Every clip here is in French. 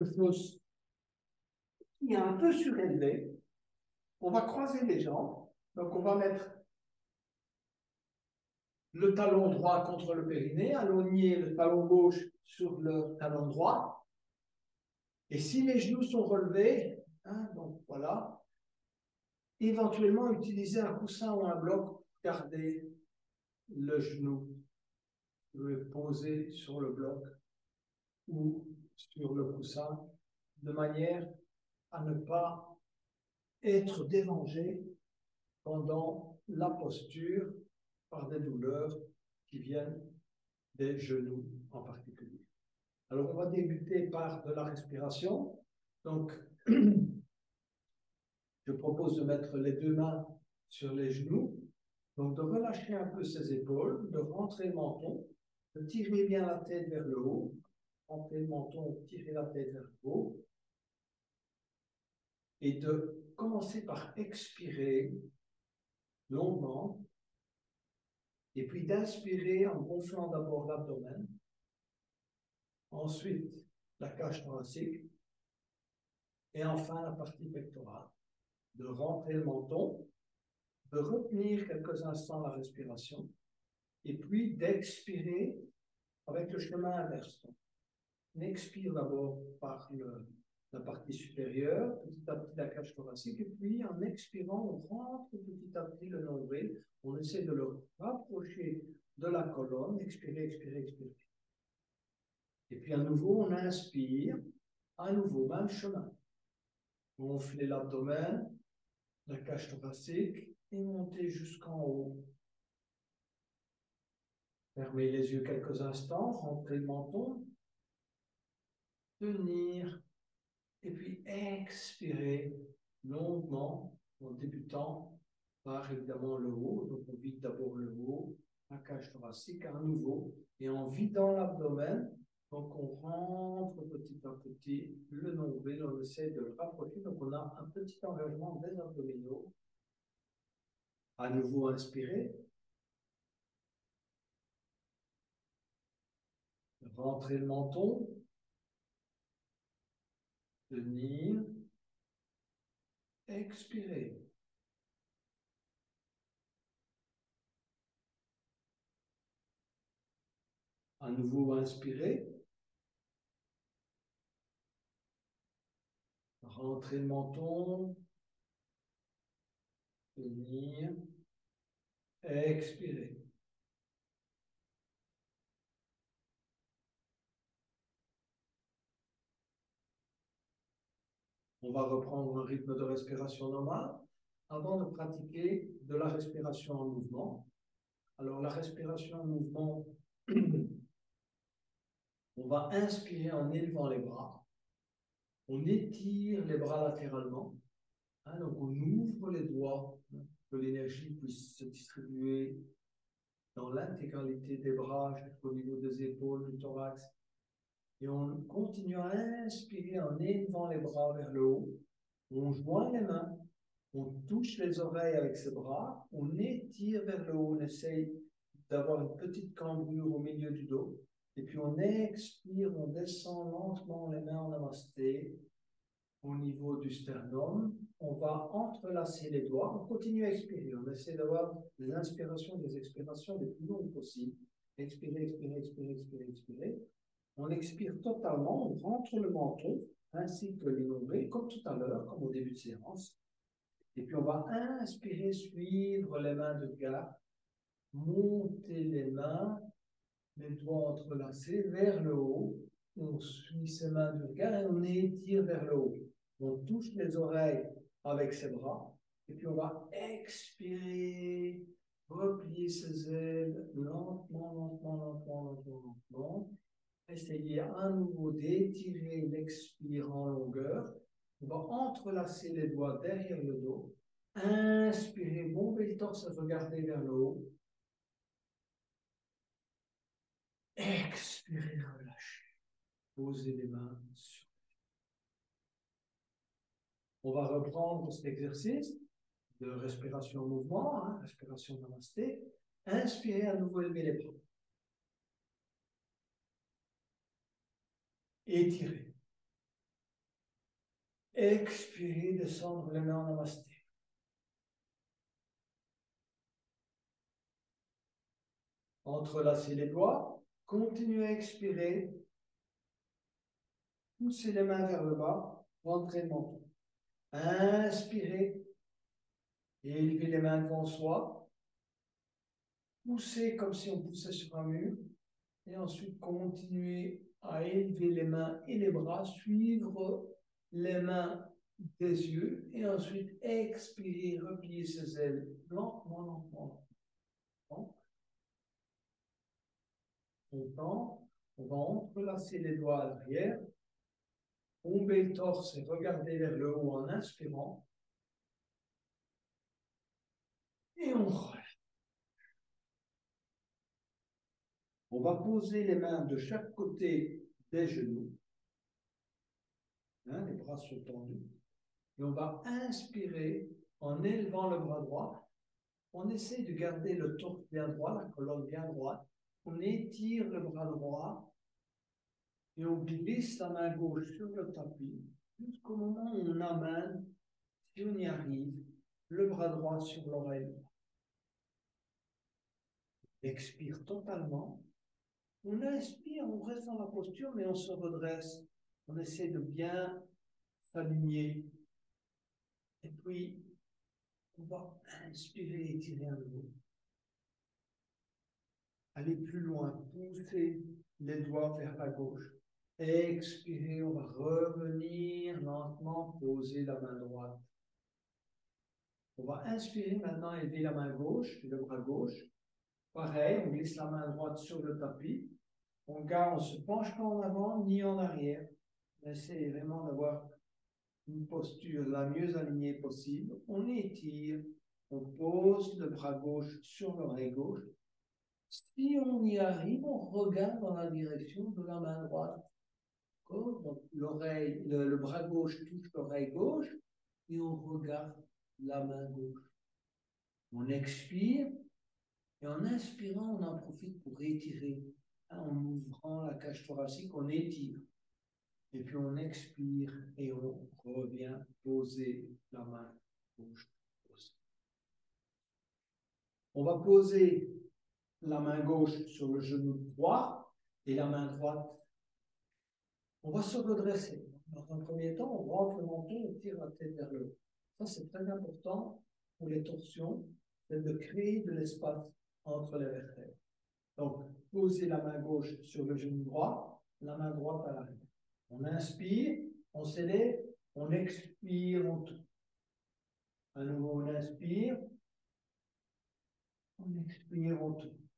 Le fausse qui est un peu surélevé. On va croiser les jambes. Donc, on va mettre le talon droit contre le périnée, aligner le talon gauche sur le talon droit. Et si les genoux sont relevés, hein, donc voilà, éventuellement utiliser un coussin ou un bloc pour garder le genou posé sur le bloc ou sur le coussin, de manière à ne pas être dérangé pendant la posture par des douleurs qui viennent des genoux en particulier. Alors, on va débuter par de la respiration. Donc, je propose de mettre les deux mains sur les genoux, donc de relâcher un peu ses épaules, de rentrer le menton, de tirer bien la tête vers le haut, rentrer le menton, tirer la tête vers le haut, et de commencer par expirer longuement, et puis d'inspirer en gonflant d'abord l'abdomen, ensuite la cage thoracique, et enfin la partie pectorale. De rentrer le menton, de retenir quelques instants la respiration, et puis d'expirer avec le chemin inverse. On expire d'abord par la partie supérieure, petit à petit la cage thoracique, et puis en expirant, on rentre petit à petit le nombril, on essaie de le rapprocher de la colonne, expirer, expirer, expirer. Et puis à nouveau, on inspire, à nouveau, même chemin. Gonfler l'abdomen, la cage thoracique, et monter jusqu'en haut. Fermez les yeux quelques instants, rentrez le menton, tenir, et puis expirer longuement en débutant par évidemment le haut. Donc on vide d'abord le haut, la cage thoracique à nouveau, et en vidant l'abdomen, donc on rentre petit à petit le nombril, on essaie de le rapprocher, donc on a un petit engagement des abdominaux. À nouveau inspirer, rentrer le menton, tenir, expirer. À nouveau inspirer, rentrer le menton, tenir, expirer. On va reprendre un rythme de respiration normal avant de pratiquer de la respiration en mouvement. Alors, la respiration en mouvement, on va inspirer en élevant les bras. On étire les bras latéralement. Hein, donc, on ouvre les doigts pour que l'énergie puisse se distribuer dans l'intégralité des bras jusqu'au niveau des épaules, du thorax. Et on continue à inspirer en élevant les bras vers le haut. On joint les mains, on touche les oreilles avec ses bras, on étire vers le haut, on essaye d'avoir une petite cambrure au milieu du dos. Et puis on expire, on descend lentement les mains en namasté au niveau du sternum. On va entrelacer les doigts, on continue à expirer. On essaie d'avoir des inspirations, des expirations les plus longues possibles. Expirer, expirer, expirer, expirer, expirer. On expire totalement, on rentre le menton ainsi que les nombrils, comme tout à l'heure, comme au début de séance. Et puis on va inspirer, suivre les mains de garde, monter les mains, les doigts entrelacés vers le haut. On suit ses mains de garde et on étire vers le haut. On touche les oreilles avec ses bras. Et puis on va expirer, replier ses ailes lentement, lentement, lentement, lentement, lentement. Essayez à nouveau d'étirer l'expire en longueur. On va entrelacer les doigts derrière le dos. Inspirez, bombez le torse, regardez vers le haut. Expirez, relâchez. Posez les mains sur. On va reprendre cet exercice de respiration en mouvement, hein, respiration namasté. Inspirez à nouveau, levez les bras. Étirez. Expirez, descendre les mains en namasté. Entrelacez les doigts. Continuez à expirer. Poussez les mains vers le bas. Rentrez le menton. Inspirez. Élevez les mains devant soi. Poussez comme si on poussait sur un mur. Et ensuite, continuez à élever les mains et les bras. Suivre les mains des yeux. Et ensuite, expirez. Repliez ses ailes. Lentement, lentement, lentement. Longtemps. On va entrelacer les doigts à l'arrière. Tomber le torse et regarder vers le haut en inspirant. Et on relève. On va poser les mains de chaque côté des genoux. Les bras sont tendus. Et on va inspirer en élevant le bras droit. On essaie de garder le torse bien droit, la colonne bien droite. On étire le bras droit et on glisse la main gauche sur le tapis jusqu'au moment où on amène, si on y arrive, le bras droit sur l'oreille. Expire totalement. On inspire, on reste dans la posture, mais on se redresse. On essaie de bien s'aligner. Et puis, on va inspirer et étirer à nouveau. Aller plus loin, pousser les doigts vers la gauche. Expirer, on va revenir lentement, poser la main droite. On va inspirer maintenant, élever la main gauche, le bras gauche. Pareil, on glisse la main droite sur le tapis. On garde, on se penche pas en avant ni en arrière. On essaie vraiment d'avoir une posture la mieux alignée possible. On étire, on pose le bras gauche sur l'oreille gauche. Si on y arrive, on regarde dans la direction de la main droite. Donc l'oreille, le bras gauche touche l'oreille gauche et on regarde la main gauche. On expire et en inspirant, on en profite pour étirer. En ouvrant la cage thoracique, on étire. Et puis on expire et on revient poser la main gauche. On va poser la main gauche sur le genou droit et la main droite. On va se redresser. Dans un premier temps, on rentre le menton et tire la tête vers le haut. Ça, c'est très important pour les torsions, c'est de créer de l'espace entre les vertèbres. Donc, poser la main gauche sur le genou droit, la main droite à l'arrière. On inspire, on s'élève, on expire, on tourne. À nouveau, on inspire, on expire, on tourne.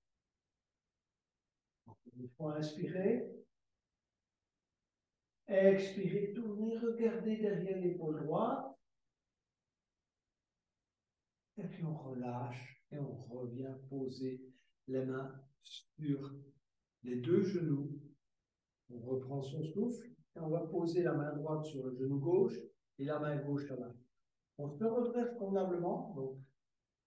Une fois inspiré, expirez, tournez, regardez derrière l'épaule droite. Et puis on relâche et on revient poser les mains sur les deux genoux. On reprend son souffle et on va poser la main droite sur le genou gauche et la main gauche à l'arrière. On se redresse convenablement, donc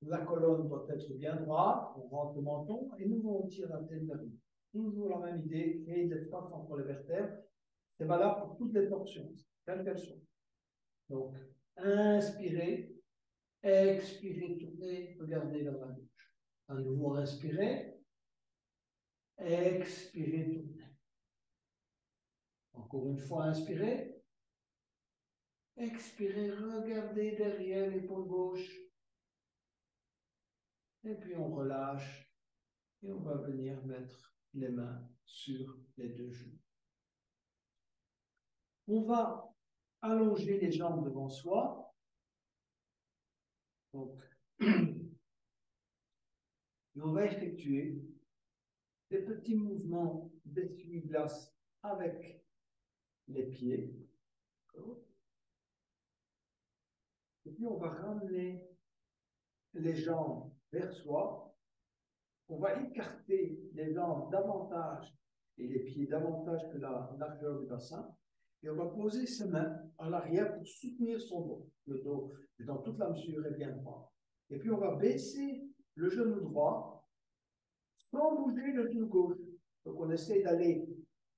la colonne doit être bien droite, on rentre le menton et nous on tire la tête vers nous. Toujours la même idée, créer de l'espace entre les vertèbres. C'est valable pour toutes les torsions, quelles qu'elles soient. Donc, inspirez, expirez, tournez, regardez vers la gauche. À nouveau, inspirez, expirez, tournez. Encore une fois, inspirez, expirez, regardez derrière l'épaule gauche. Et puis on relâche et on va venir mettre les mains sur les deux genoux. On va allonger les jambes devant soi. Donc, et on va effectuer des petits mouvements d'essuie-glace avec les pieds. Et puis on va ramener les jambes vers soi. On va écarter les jambes davantage et les pieds davantage que la largeur du bassin. Et on va poser ses mains à l'arrière pour soutenir son dos. Le dos est dans toute la mesure est bien droit. Et puis on va baisser le genou droit sans bouger le genou gauche. Donc on essaie d'aller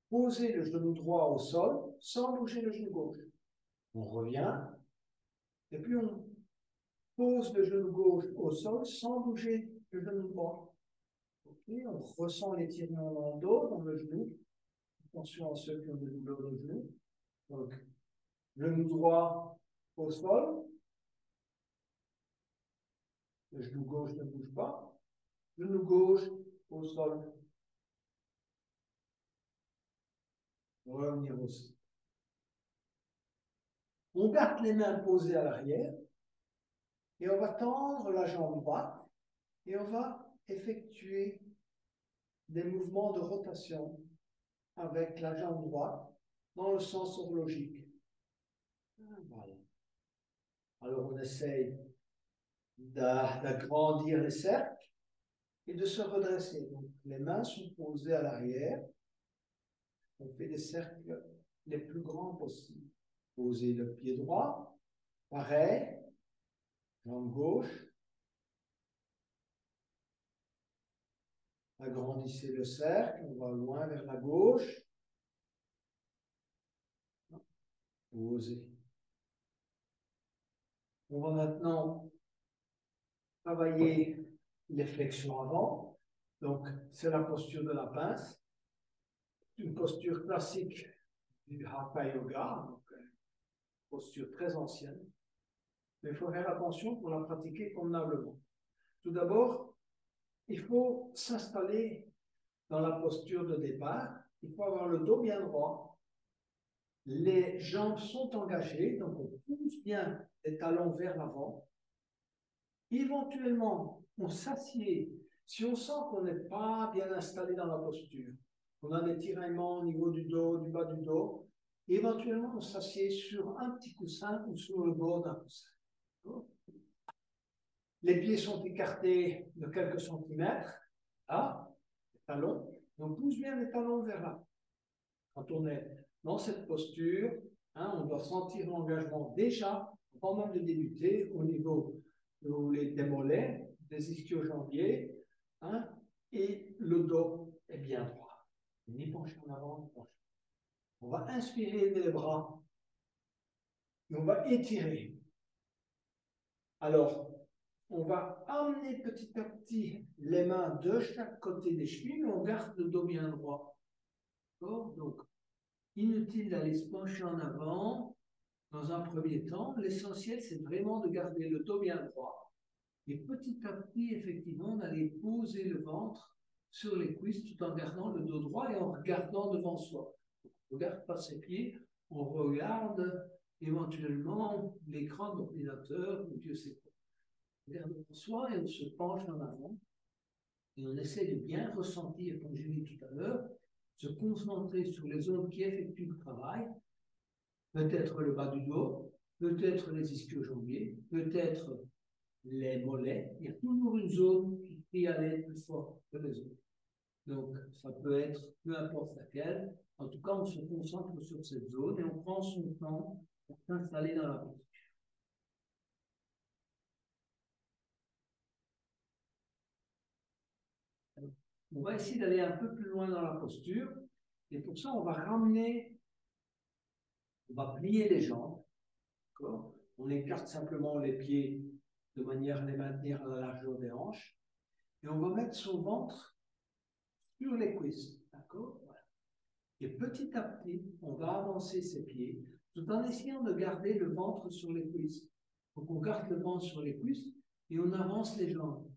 poser le genou droit au sol sans bouger le genou gauche. On revient, et puis on pose le genou gauche au sol sans bouger le genou droit. Okay, on ressent l'étirement dans le dos, dans le genou. Attention à ceux qui ont des douleurs de genou. Donc, genou droit au sol. Le genou gauche ne bouge pas. Genou gauche au sol. Revenir au sol. On garde les mains posées à l'arrière et on va tendre la jambe droite et on va effectuer des mouvements de rotation avec la jambe droite dans le sens horlogique. Voilà. Alors on essaye d'agrandir les cercles et de se redresser. Donc les mains sont posées à l'arrière. On fait des cercles les plus grands possibles. Posez le pied droit, pareil, jambe gauche. Agrandissez le cercle, on va loin vers la gauche. Posez. On va maintenant travailler les flexions avant. Donc, c'est la posture de la pince. Une posture classique du Hatha Yoga, donc une posture très ancienne. Mais il faut faire attention pour la pratiquer convenablement. Tout d'abord, il faut s'installer dans la posture de départ. Il faut avoir le dos bien droit. Les jambes sont engagées, donc on pousse bien les talons vers l'avant. Éventuellement, on s'assied. Si on sent qu'on n'est pas bien installé dans la posture, on a des tiraillements au niveau du dos, du bas du dos, éventuellement, on s'assied sur un petit coussin ou sur le bord d'un coussin. Les pieds sont écartés de quelques centimètres, là, les talons, et on pousse bien les talons vers là. Quand on est dans cette posture, on doit sentir l'engagement déjà, avant même de débuter, au niveau des mollets, des ischio-jambiers, et le dos est bien droit. Ni penché en avant, ni penché. On va inspirer les bras, et on va étirer. Alors, on va amener petit à petit les mains de chaque côté des chevilles, mais on garde le dos bien droit. Donc, inutile d'aller se pencher en avant dans un premier temps. L'essentiel, c'est vraiment de garder le dos bien droit. Et petit à petit, effectivement, d'aller poser le ventre sur les cuisses tout en gardant le dos droit et en regardant devant soi. On ne regarde pas ses pieds, on regarde éventuellement l'écran de l'ordinateur, ou Dieu sait quoi. On regarde devant soi et on se penche en avant. Et on essaie de bien ressentir, comme j'ai dit tout à l'heure, se concentrer sur les zones qui effectuent le travail, peut-être le bas du dos, peut-être les ischio-jambiers, peut-être les mollets. Il y a toujours une zone qui crie à l'aide plus fort que les autres. Donc, ça peut être peu importe laquelle. En tout cas, on se concentre sur cette zone et on prend son temps pour s'installer dans la posture. On va essayer d'aller un peu plus loin dans la posture. Et pour ça, on va ramener, on va plier les jambes. On écarte simplement les pieds de manière à les maintenir à la largeur des hanches. Et on va mettre son ventre sur les cuisses. D'accord? Voilà. Et petit à petit, on va avancer ses pieds tout en essayant de garder le ventre sur les cuisses. Donc on garde le ventre sur les cuisses et on avance les jambes.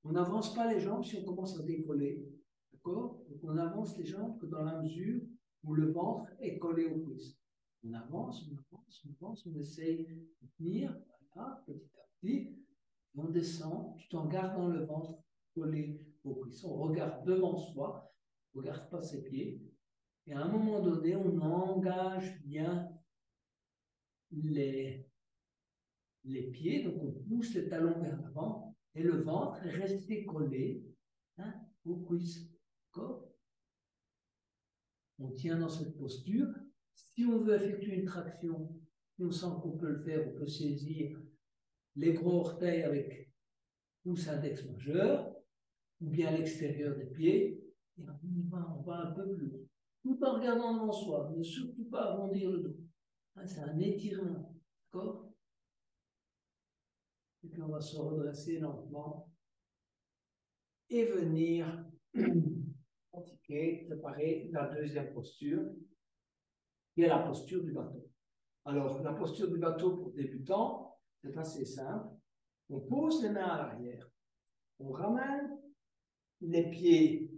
On n'avance pas les jambes si on commence à décoller. D'accord? Donc on avance les jambes que dans la mesure où le ventre est collé aux cuisses. On avance, on avance, on avance, on essaye de tenir, voilà, petit à petit. On descend tout en gardant le ventre collé aux cuisses. On regarde devant soi, on ne regarde pas ses pieds. Et à un moment donné, on engage bien les pieds, donc on pousse les talons vers l'avant et le ventre est resté collé aux cuisses. D'accord? On tient dans cette posture. Si on veut effectuer une traction, on sent qu'on peut le faire, on peut saisir les gros orteils avec pouce index majeur, ou bien l'extérieur des pieds, et on va un peu plus loin. Tout en regardant devant soi, ne surtout pas arrondir le dos. C'est un étirement. D'accord? Et puis on va se redresser lentement et venir pratiquer, préparer la deuxième posture, qui est la posture du bateau. Alors, la posture du bateau pour débutants, c'est assez simple. On pose les mains à l'arrière, on ramène les pieds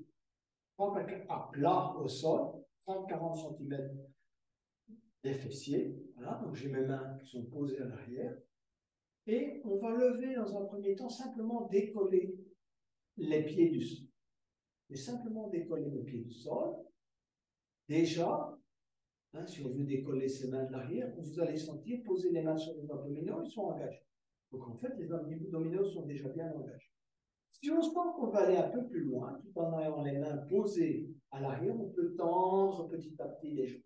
à plat au sol, 30-40 cm des fessiers. Voilà, donc j'ai mes mains qui sont posées à l'arrière. Et on va lever dans un premier temps, simplement décoller les pieds du sol. Et simplement décoller les pieds du sol. Déjà, hein, si on veut décoller ses mains de l'arrière, vous allez sentir poser les mains sur les abdominaux, ils sont engagés. Donc en fait, les abdominaux sont déjà bien engagés. Si on sent qu'on va aller un peu plus loin, tout en ayant les mains posées à l'arrière, on peut tendre petit à petit les jambes.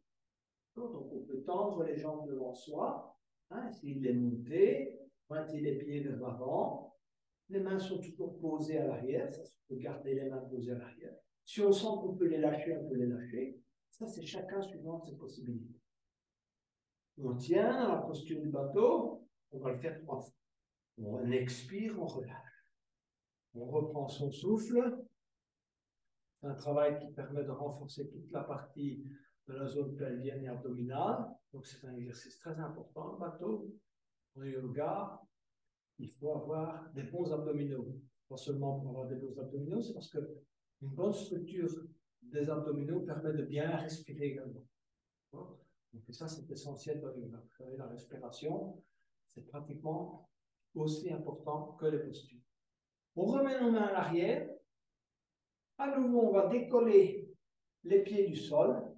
Donc on peut tendre les jambes devant soi, hein, essayer de les monter, pointer les pieds vers l'avant. Les mains sont toujours posées à l'arrière, ça se peut garder les mains posées à l'arrière. Si on sent qu'on peut les lâcher, on peut les lâcher. Ça, c'est chacun suivant ses possibilités. On tient dans la posture du bateau, on va le faire 3 fois. On expire, on relâche. On reprend son souffle. C'est un travail qui permet de renforcer toute la partie de la zone pelvienne et abdominale. Donc, c'est un exercice très important. Le bateau, en yoga, il faut avoir des bons abdominaux. Pas seulement pour avoir des bons abdominaux, c'est parce qu'une bonne structure des abdominaux permet de bien respirer également. Donc, ça, c'est essentiel dans le yoga. Vous savez, la respiration, c'est pratiquement aussi important que les postures. On remet nos mains à l'arrière. À nouveau, on va décoller les pieds du sol.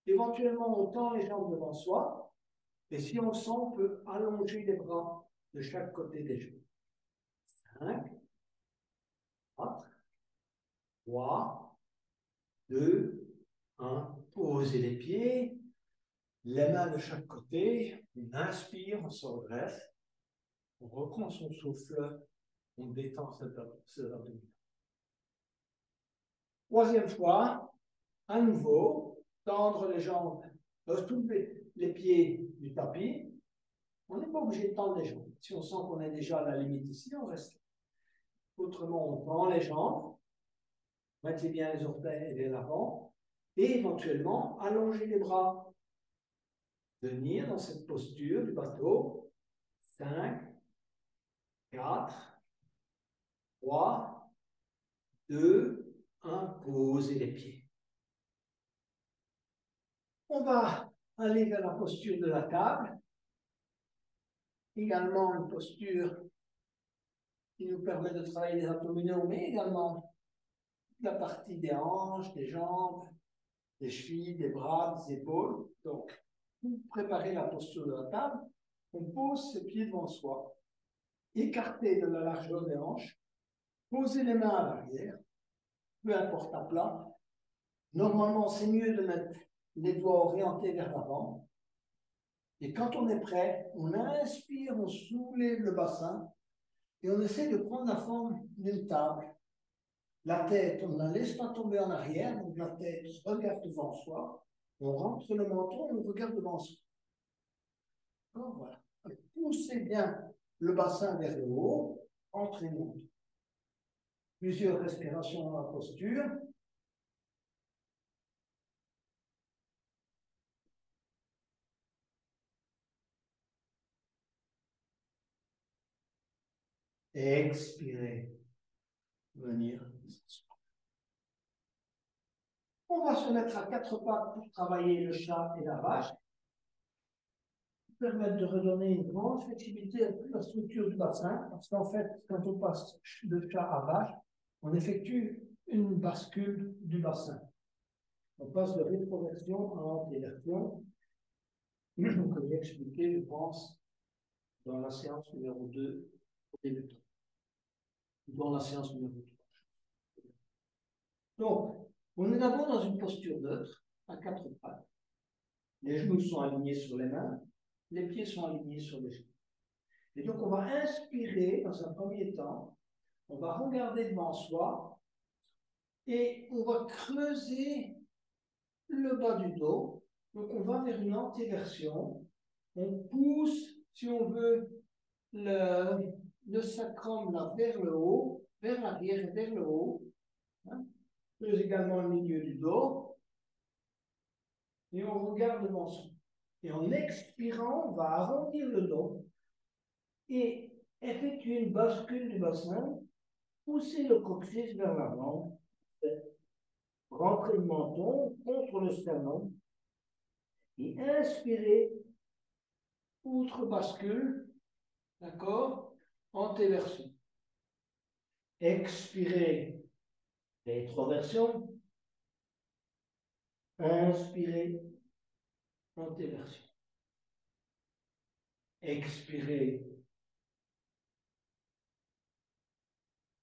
Éventuellement, on tend les jambes devant soi. Et si on le sent, on peut allonger les bras de chaque côté des jambes. 5, 4, 3, 2, 1. Posez les pieds. Les mains de chaque côté. On inspire, on se redresse. On reprend son souffle. On détend ses abdominaux. Troisième fois, à nouveau, tendre les jambes, soulever les pieds du tapis. On n'est pas obligé de tendre les jambes. Si on sent qu'on est déjà à la limite ici, on reste. Autrement, on tend les jambes, mettez bien les orteils vers l'avant, et éventuellement, allongez les bras. Venir dans cette posture du bateau. 5, 4, 3, 2, 1. Posez les pieds. On va aller vers la posture de la table. Également une posture qui nous permet de travailler les abdominaux, mais également la partie des hanches, des jambes, des chevilles, des bras, des épaules. Donc, pour préparer la posture de la table, on pose ses pieds devant soi, écartés de la largeur des hanches, poser les mains à l'arrière, peu importe à plat. Normalement, c'est mieux de mettre les doigts orientés vers l'avant. Et quand on est prêt, on inspire, on soulève le bassin et on essaie de prendre la forme d'une table. La tête, on ne la laisse pas tomber en arrière, donc la tête regarde devant soi. On rentre le menton, on regarde devant soi. Donc, voilà. Poussez bien le bassin vers le haut, entraînez-vous. Plusieurs respirations dans la posture. Expirez. Venir. On va se mettre à 4 pattes pour travailler le chat et la vache. Permettre de redonner une grande flexibilité à toute la structure du bassin, parce qu'en fait, quand on passe de chat à vache, on effectue une bascule du bassin. On passe de rétroversion à antéversion, comme j'ai expliqué, je pense, dans la séance numéro 2 au débutant, dans la séance numéro 3. Donc, on est d'abord dans une posture neutre, à 4 pattes. Les genoux sont alignés sur les mains, les pieds sont alignés sur les genoux. Et donc, on va inspirer dans un premier temps, on va regarder devant soi et on va creuser le bas du dos Donc, on va vers une antéversion. On pousse, si on veut, le sacrum là, vers le haut, vers l'arrière et vers le haut. Hein. Plus également le milieu du dos. Et on regarde devant soi. Et en expirant, on va arrondir le dos et effectuer une bascule du bassin, pousser le coccyx vers l'avant, rentrer le menton contre le sternum et inspirer, outre bascule, d'accord, antéversion. Expirer, rétroversion. Inspirer, antéversion. Expirer,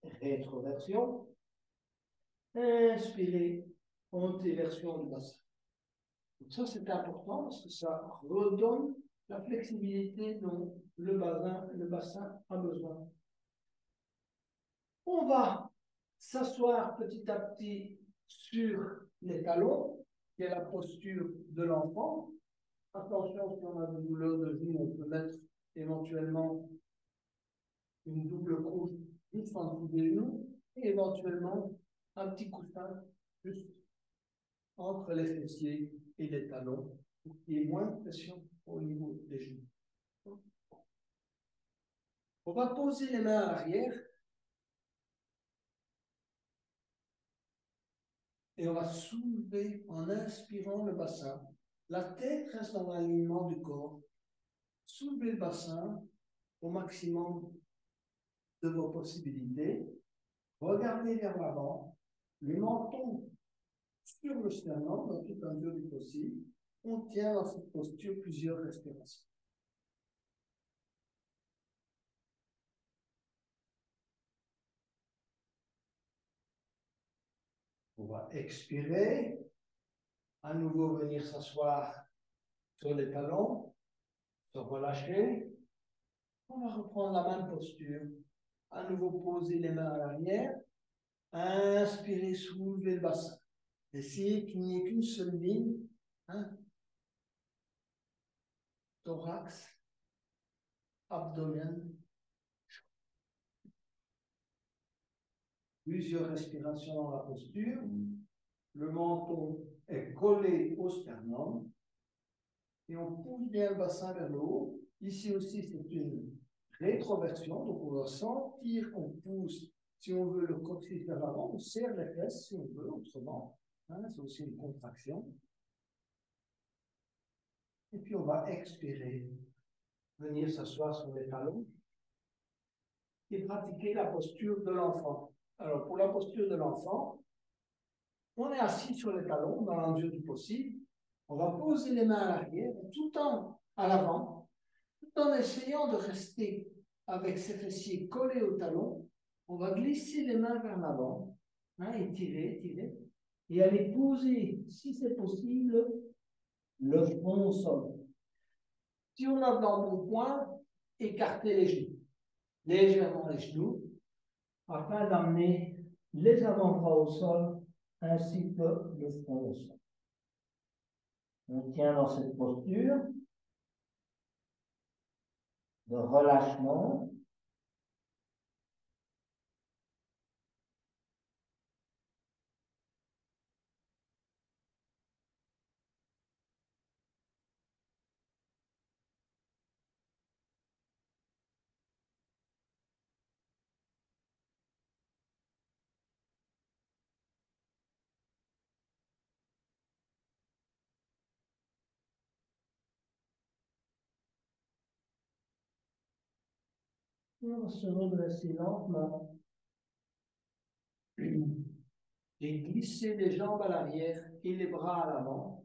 rétroversion. Inspirer, antéversion du bassin. Donc ça, c'est important parce que ça redonne la flexibilité dont le bassin a besoin. On va s'asseoir petit à petit sur les talons, qui est la posture de l'enfant. Attention, si on a des douleurs de genoux, on peut mettre éventuellement une double couche juste en dessous des genoux et éventuellement un petit coussin juste entre les fessiers et les talons pour qu'il y ait moins de pression au niveau des genoux. On va poser les mains à l'arrière et on va soulever en inspirant le bassin. La tête reste dans l'alignement du corps. Soulevez le bassin au maximum de vos possibilités. Regardez vers l'avant, le menton sur le sternum dans toute la mesure du possible. On tient dans cette posture plusieurs respirations. On va expirer, à nouveau venir s'asseoir sur les talons, se relâcher. On va reprendre la même posture. À nouveau poser les mains à l'arrière. Inspirez, soulevez le bassin. Essayez qu'il n'y ait qu'une seule ligne. Hein? Thorax, abdomen. Plusieurs respirations dans la posture. Le menton est collé au sternum. Et on pousse bien le bassin vers le haut. Ici aussi, c'est une rétroversion. Donc, on va sentir qu'on pousse, si on veut, le coccyx vers l'avant. On serre les fesses, si on veut, autrement. Hein, c'est aussi une contraction. Et puis, on va expirer, venir s'asseoir sur les talons et pratiquer la posture de l'enfant. Alors, pour la posture de l'enfant, on est assis sur les talons dans la mesure du possible. On va poser les mains à l'arrière, tout en à l'avant, tout en essayant de rester avec ses fessiers collés au talon. On va glisser les mains vers l'avant, hein, et tirer, et aller poser, si c'est possible, le front au sol. Si on a de l'embonpoint, écartez les genoux, légèrement les genoux, afin d'amener les avant-bras au sol ainsi que le front au sol. On tient dans cette posture de relâchement. On va se redresser lentement et glisser les jambes à l'arrière et les bras à l'avant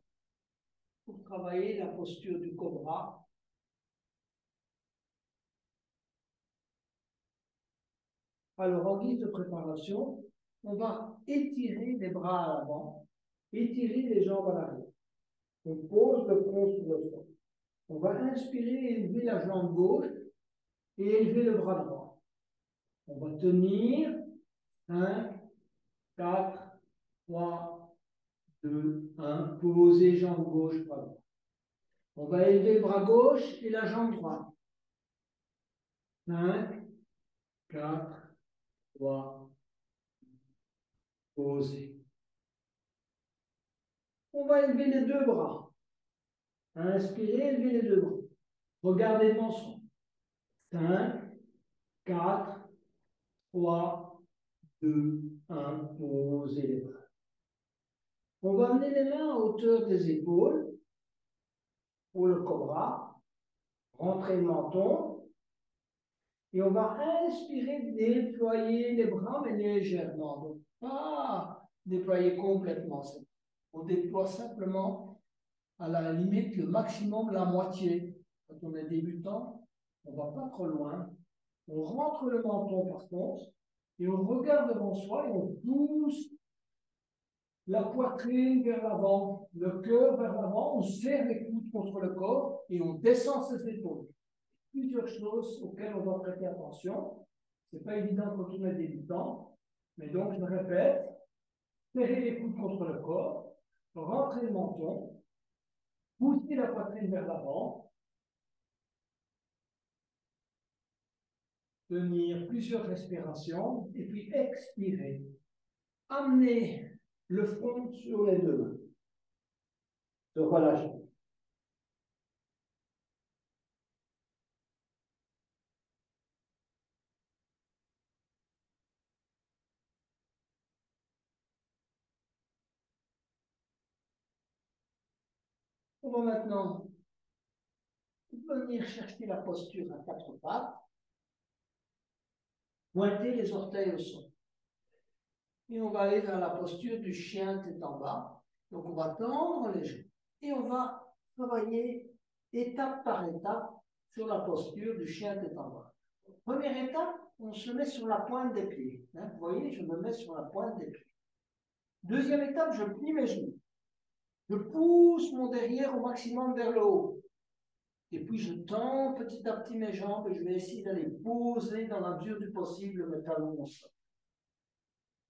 pour travailler la posture du cobra. Alors, en guise de préparation, on va étirer les bras à l'avant, étirer les jambes à l'arrière. On pose le front sur le sol. On va inspirer et élever la jambe gauche et élever le bras droit. On va tenir 5, 4, 3, 2, 1. Posez jambe gauche, bras droit. On va élever le bras gauche et la jambe droite. 5, 4, 3, posez. On va élever les deux bras. Inspirez, élevez les deux bras. Regardez devant soi. 5, 4, 3, 2, 1. Posez les bras. On va amener les mains à hauteur des épaules pour le cobra. Rentrez le menton. Et on va inspirer, déployer les bras, mais légèrement. Donc, pas déployer complètement. On déploie simplement, à la limite, le maximum, la moitié. Quand on est débutant, on ne va pas trop loin. On rentre le menton par contre, et on regarde devant soi et on pousse la poitrine vers l'avant, le cœur vers l'avant, on serre les coudes contre le corps et on descend ses épaules. Plusieurs choses auxquelles on doit prêter attention. Ce n'est pas évident quand on est débutant, mais donc je me répète, serrer les coudes contre le corps, rentrer le menton, pousser la poitrine vers l'avant, tenir plusieurs respirations, et puis expirer. Amener le front sur les deux mains. Se relâcher. On va maintenant venir chercher la posture à quatre pattes, pointer les orteils au sol. Et on va aller vers la posture du chien tête en bas. Donc on va tendre les jambes. Et on va travailler étape par étape sur la posture du chien tête en bas. Première étape, on se met sur la pointe des pieds. Vous voyez, je me mets sur la pointe des pieds. Deuxième étape, je plie mes genoux. Je pousse mon derrière au maximum vers le haut. Et puis je tends petit à petit mes jambes et je vais essayer d'aller poser dans la mesure du possible mes talons au sol.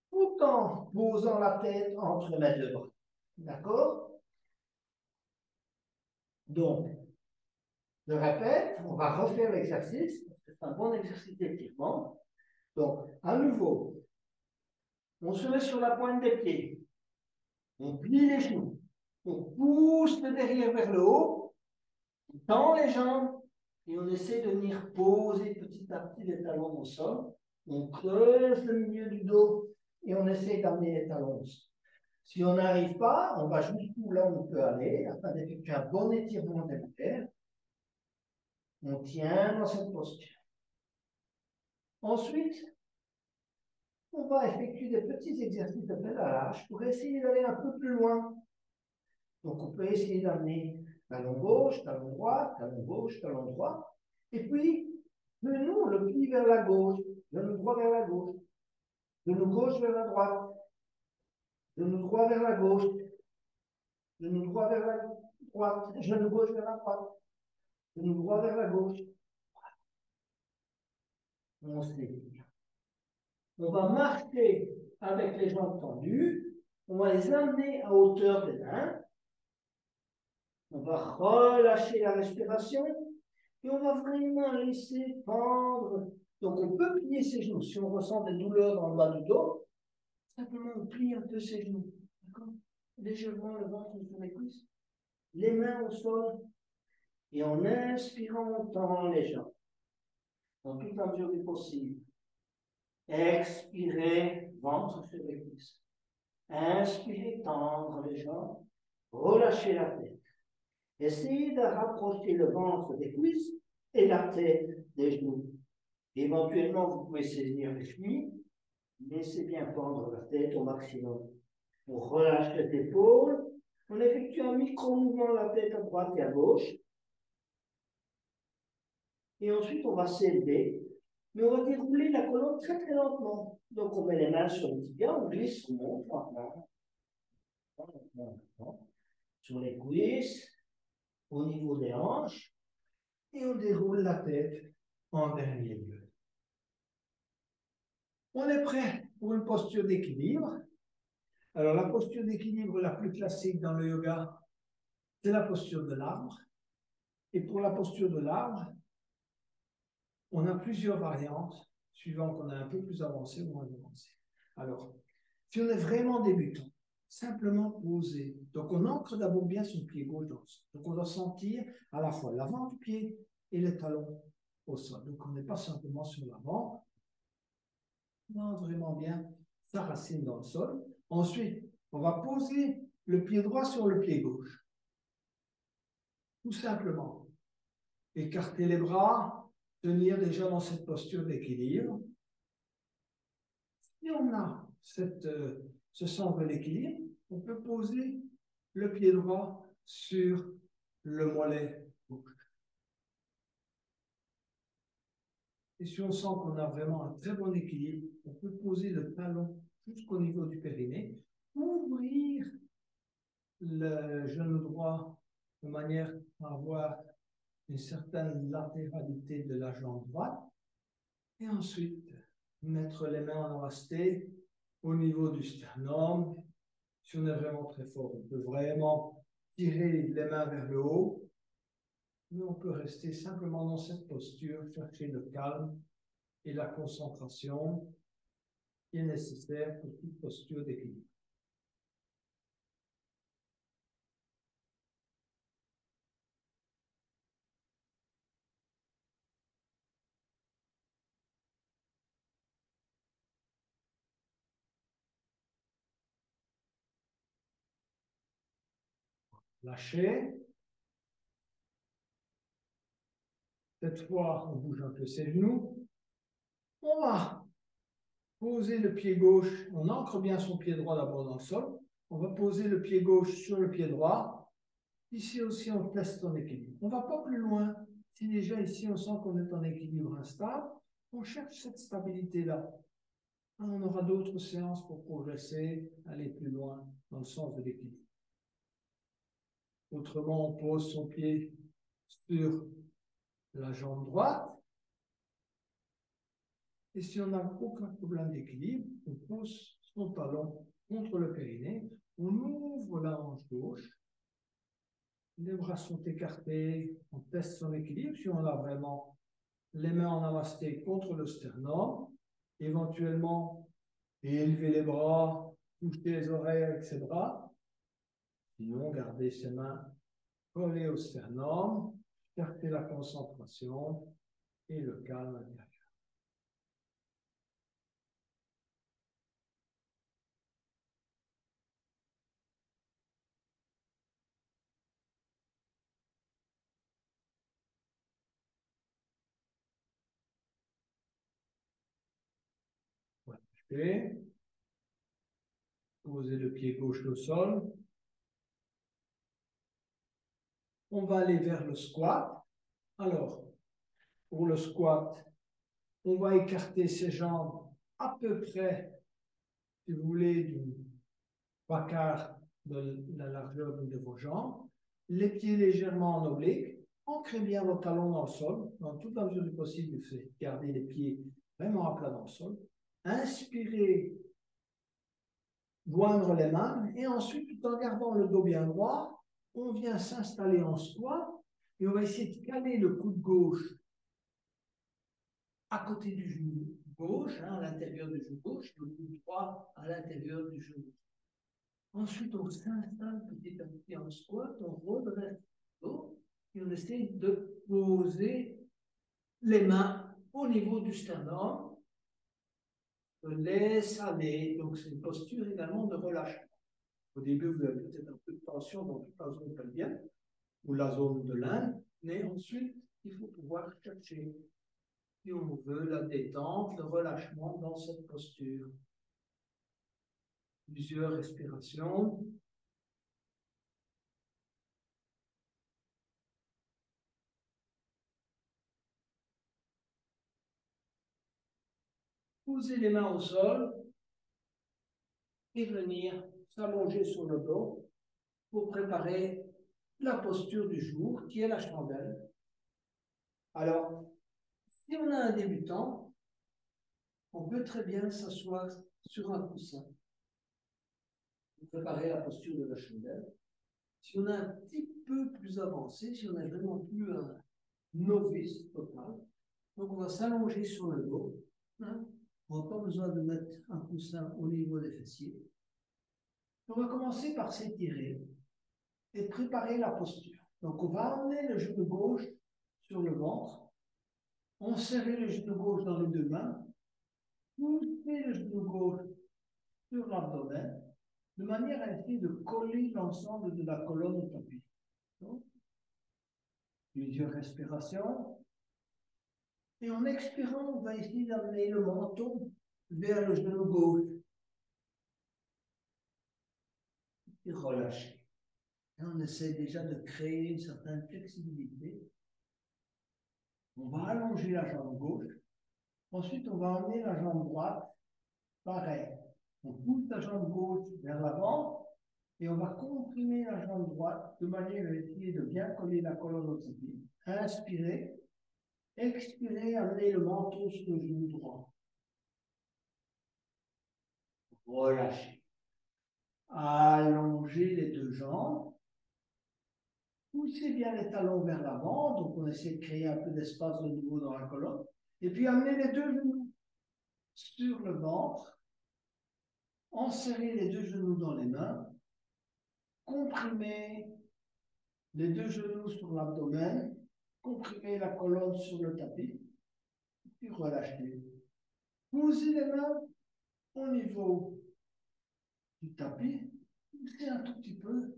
Tout en posant la tête entre mes deux bras. D'accord? Donc, je répète, on va refaire l'exercice, parce que c'est un bon exercice d'étirement. Donc, à nouveau, on se met sur la pointe des pieds, on plie les genoux, on pousse le derrière vers le haut, on tend les jambes, et on essaie de venir poser petit à petit les talons au sol. On creuse le milieu du dos, et on essaie d'amener les talons au sol. Si on n'arrive pas, on va jusqu'où là on peut aller, afin d'effectuer un bon étirement des lombaires. On tient dans cette posture. Ensuite, on va effectuer des petits exercices de pédalage pour essayer d'aller un peu plus loin. Donc, on peut essayer d'amener talon gauche, talon droit, talon gauche, talon droit. Et puis, genou, le pli vers la gauche, genou droit vers la gauche, genou gauche vers la droite, genou droit vers la gauche, genou droit vers la droite, genou gauche vers la droite, genou droit vers la gauche. On s'étire. On va marcher avec les jambes tendues. On va les amener à hauteur des mains. On va relâcher la respiration. Et on va vraiment laisser pendre. Donc on peut plier ses genoux. Si on ressent des douleurs dans le bas du dos, simplement on plie un peu ses genoux. D'accord? Légèrement le ventre sur les cuisses. Les mains au sol. Et en inspirant, on tend les jambes. Dans toute la mesure du possible. Expirez, ventre sur les cuisses. Inspirez, tendre les jambes. Relâchez la tête. Essayez de rapprocher le ventre des cuisses et la tête des genoux. Éventuellement, vous pouvez saisir les chevilles. Laissez bien pendre la tête au maximum. On relâche les épaules. On effectue un micro-mouvement de la tête à droite et à gauche. Et ensuite, on va s'élever. Mais on va dérouler la colonne très très lentement. Donc, on met les mains sur le tibia, on glisse, on monte lentement. Sur les cuisses, au niveau des hanches, et on déroule la tête en dernier lieu. On est prêt pour une posture d'équilibre. Alors, la posture d'équilibre la plus classique dans le yoga, c'est la posture de l'arbre. Et pour la posture de l'arbre, on a plusieurs variantes, suivant qu'on est un peu plus avancé ou moins avancé. Alors, si on est vraiment débutant, simplement poser. Donc, on ancre d'abord bien son pied gauche dans le sol. Donc, on doit sentir à la fois l'avant du pied et le talon au sol. Donc, on n'est pas simplement sur l'avant. On ancre vraiment bien sa racine dans le sol. Ensuite, on va poser le pied droit sur le pied gauche. Tout simplement. Écarter les bras, tenir déjà dans cette posture d'équilibre. Si on a ce sens de l'équilibre, on peut poser le pied droit sur le mollet gauche. Et si on sent qu'on a vraiment un très bon équilibre, on peut poser le talon jusqu'au niveau du périnée, ouvrir le genou droit de manière à avoir une certaine latéralité de la jambe droite, et ensuite mettre les mains en namasté au niveau du sternum. Si on est vraiment très fort, on peut vraiment tirer les mains vers le haut, mais on peut rester simplement dans cette posture, chercher le calme et la concentration qui est nécessaire pour toute posture d'équilibre. Lâcher. Cette fois, on bouge un peu ses genoux. On va poser le pied gauche. On ancre bien son pied droit d'abord dans le sol. On va poser le pied gauche sur le pied droit. Ici aussi, on teste son équilibre. On ne va pas plus loin. Si déjà ici, on sent qu'on est en équilibre instable, on cherche cette stabilité-là. On aura d'autres séances pour progresser, aller plus loin dans le sens de l'équilibre. Autrement, on pose son pied sur la jambe droite. Et si on n'a aucun problème d'équilibre, on pose son talon contre le périnée, on ouvre la hanche gauche, les bras sont écartés, on teste son équilibre. Si on a vraiment les mains en namasté contre le sternum, éventuellement élever les bras, toucher les oreilles avec ses bras. Sinon, garder ses mains collées au sternum, garder la concentration et le calme intérieur. Voilà. Posez le pied gauche au sol. On va aller vers le squat. Alors, pour le squat, on va écarter ses jambes à peu près, si vous voulez, du trois quarts de la largeur de vos jambes. Les pieds légèrement en oblique. Ancrez bien vos talons dans le sol. Dans toute la mesure du possible, gardez les pieds vraiment à plat dans le sol. Inspirez, joindre les mains. Et ensuite, tout en gardant le dos bien droit, on vient s'installer en squat. Et on va essayer de caler le coude gauche à côté du genou gauche, à l'intérieur du genou gauche, le coude droit à l'intérieur du genou. Ensuite, on s'installe petit à petit en squat, on redresse le dos et on essaie de poser les mains au niveau du sternum. On laisse aller. Donc, c'est une posture également de relâchement. Au début, vous avez peut-être un peu de tension dans toute la zone pelvienne ou la zone de l'Inde, mais ensuite, il faut pouvoir chercher, si on veut, la détente, le relâchement dans cette posture. Plusieurs respirations. Posez les mains au sol et venir s'allonger sur le dos pour préparer la posture du jour qui est la chandelle. Alors, si on a un débutant, on peut très bien s'asseoir sur un coussin. pour préparer la posture de la chandelle. Si on est un petit peu plus avancé, si on est vraiment plus un novice total, donc on va s'allonger sur le dos. Hein. On n'a pas besoin de mettre un coussin au niveau des fessiers. On va commencer par s'étirer et préparer la posture. Donc on va emmener le genou gauche sur le ventre, on serrer le genou gauche dans les deux mains, pousser le genou gauche sur l'abdomen, de manière à essayer de coller l'ensemble de la colonne au tapis. Donc, plusieurs respirations. Et en expirant, on va essayer d'amener le menton vers le genou gauche. Et relâcher. Et on essaie déjà de créer une certaine flexibilité. On va allonger la jambe gauche. Ensuite, on va emmener la jambe droite. Pareil. On pousse la jambe gauche vers l'avant et on va comprimer la jambe droite de manière à essayer de bien coller la colonne au tapis. Inspirez. Expirez, amenez le menton sur le genou droit. Relâchez. Allongez les deux jambes. Poussez bien les talons vers l'avant, donc on essaie de créer un peu d'espace de nouveau dans la colonne. Et puis amenez les deux genoux sur le ventre. Enserrez les deux genoux dans les mains. Comprimez les deux genoux sur l'abdomen. Comprimez la colonne sur le tapis. Puis relâchez. Posez les mains au niveau du tapis. Poussez un tout petit peu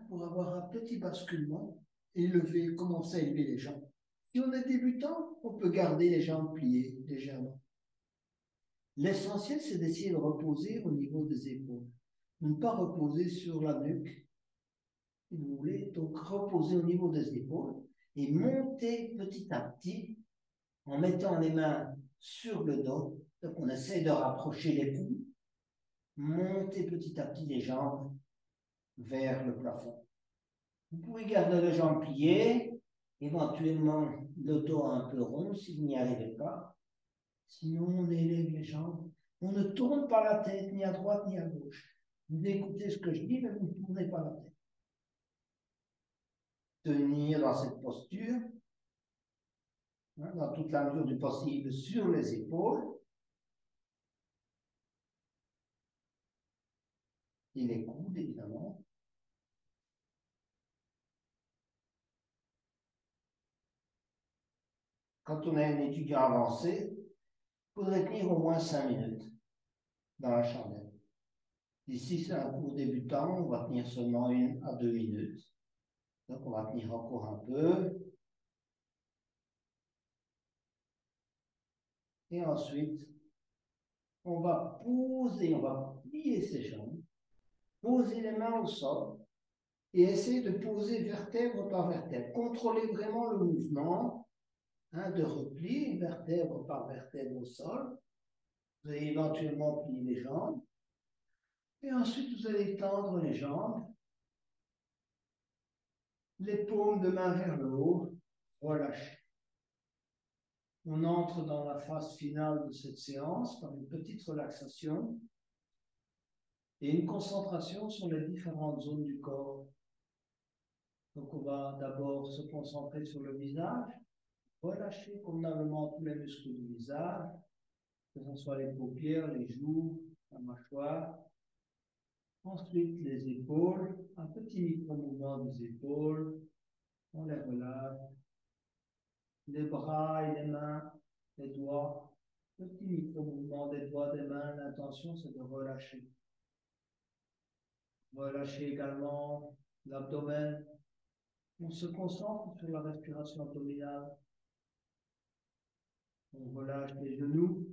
pour avoir un petit basculement et lever, commencer à élever les jambes. Si on est débutant, on peut garder les jambes pliées légèrement. L'essentiel, c'est d'essayer de reposer au niveau des épaules. Ne pas reposer sur la nuque, si vous voulez. Donc, reposer au niveau des épaules et monter petit à petit en mettant les mains sur le dos. Donc, on essaie de rapprocher les coudes. Monter petit à petit les jambes vers le plafond. Vous pouvez garder les jambes pliées, éventuellement le dos un peu rond si vous n'y arrivez pas. Sinon, on élève les jambes. On ne tourne pas la tête ni à droite ni à gauche. Vous écoutez ce que je dis, mais vous ne tournez pas la tête. Tenir dans cette posture, dans toute la mesure du possible, sur les épaules et les coudes, évidemment. Quand on est un étudiant avancé, il faudrait tenir au moins 5 minutes dans la chandelle. Ici, c'est un cours débutant, on va tenir seulement 1 à 2 minutes. Donc, on va tenir encore un peu. Et ensuite, on va poser, on va plier ses jambes, poser les mains au sol et essayer de poser vertèbre par vertèbre. Contrôlez vraiment le mouvement de repli, vertèbre par vertèbre au sol. Vous allez éventuellement plier les jambes. Et ensuite, vous allez tendre les jambes, les paumes de main vers le haut, relâchez. On entre dans la phase finale de cette séance par une petite relaxation et une concentration sur les différentes zones du corps. Donc, on va d'abord se concentrer sur le visage, relâcher convenablement tous les muscles du visage, que ce soit les paupières, les joues, la mâchoire. Ensuite, les épaules, un petit micro-mouvement des épaules, on les relâche. Les bras et les mains, les doigts, petit micro-mouvement des doigts, des mains. L'intention, c'est de relâcher. Relâcher également l'abdomen. On se concentre sur la respiration abdominale. On relâche les genoux.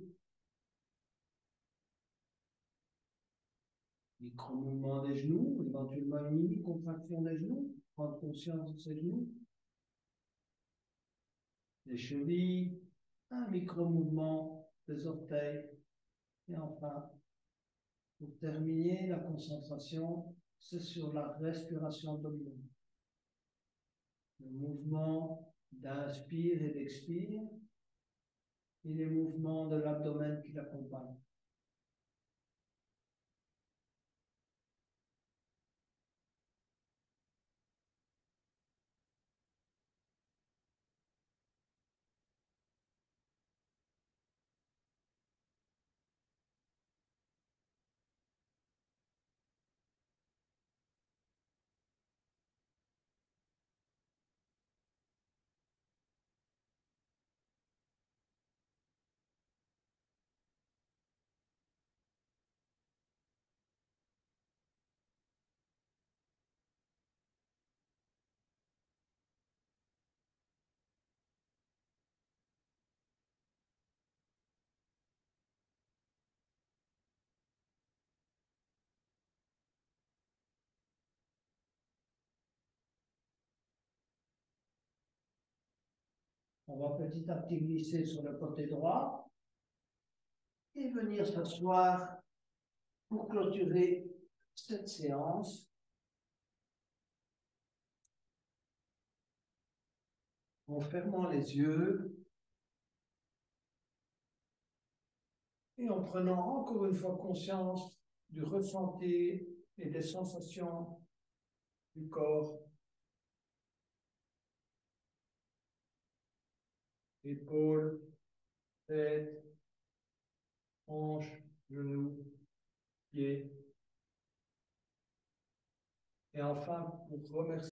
Micro-mouvement des genoux, éventuellement une mini-contraction des genoux. Prendre conscience de ces genoux. Les chevilles. Un micro-mouvement des orteils. Et enfin, pour terminer, la concentration, c'est sur la respiration abdominale. Le mouvement d'inspire et d'expire et les mouvements de l'abdomen qui l'accompagnent. On va petit à petit glisser sur le côté droit et venir s'asseoir pour clôturer cette séance en fermant les yeux et en prenant encore une fois conscience du ressenti et des sensations du corps, épaules, tête, hanches, genoux, pieds. Et enfin, pour remercier